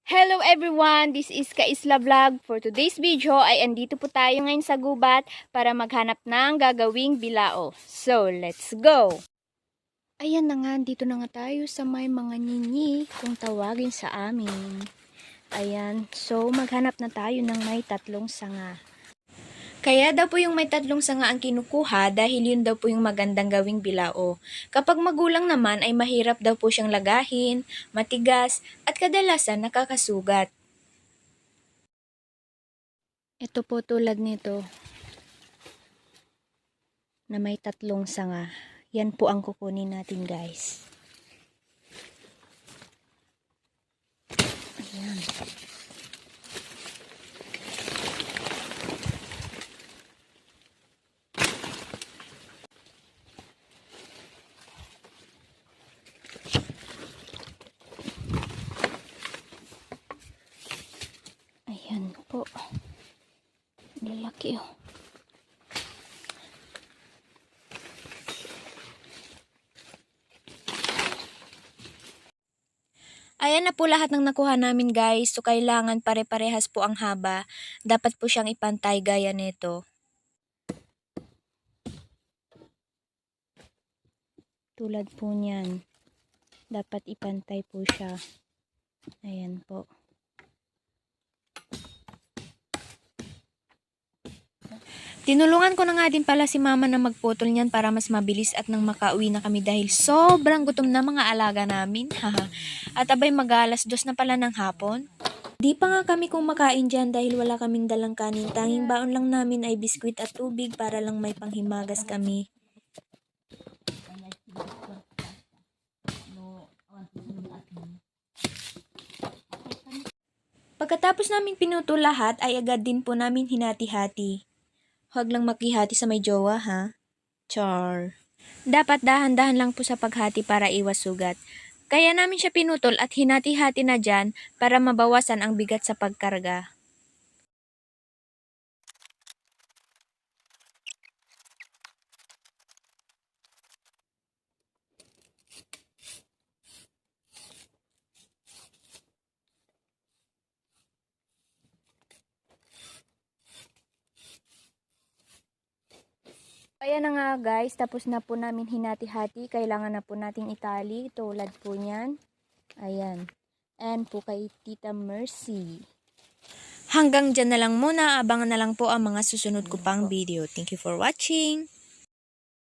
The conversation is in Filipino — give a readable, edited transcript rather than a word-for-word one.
Hello everyone! This is Kaisla Vlog. For today's video ay andito po tayo ngayon sa gubat para maghanap ng gagawing bilao. So, let's go! Ayan na nga, dito na nga tayo sa may mga nini kung tawagin sa amin. Ayan, so maghanap na tayo ng may tatlong sanga. Kaya daw po yung may tatlong sanga ang kinukuha dahil yun daw po yung magandang gawing bilao. Kapag magulang naman ay mahirap daw po siyang lagahin, matigas, at kadalasan nakakasugat. Ito po tulad nito na may tatlong sanga. Yan po ang kukunin natin, guys. Ayan. Ayan po. Lalaki oh. Ayan na po lahat ng nakuha namin, guys. So, kailangan pare-parehas po ang haba. Dapat po siyang ipantay gaya nito. Tulad po niyan. Dapat ipantay po siya. Ayan po. Tinulungan ko na nga din pala si mama na magputol niyan para mas mabilis at nang makauwi na kami dahil sobrang gutom na mga alaga namin. At abay mag-2 na pala ng hapon. Di pa nga kami kumakain dyan dahil wala kaming dalang kanin. Tanging baon lang namin ay biskwit at tubig para lang may panghimagas kami. Pagkatapos namin pinuto lahat ay agad din po namin hinati-hati. Huwag lang makihati sa may jowa, ha? Char. Dapat dahan-dahan lang po sa paghati para iwas sugat. Kaya namin siya pinutol at hinati-hati na dyan para mabawasan ang bigat sa pagkarga. Ayan na nga, guys, tapos na po namin hinati-hati. Kailangan na po nating itali tulad po niyan. Ayan. And po kay Tita Mercy. Hanggang dyan na lang muna. Abangan na lang po ang mga susunod ko pang video. Thank you for watching.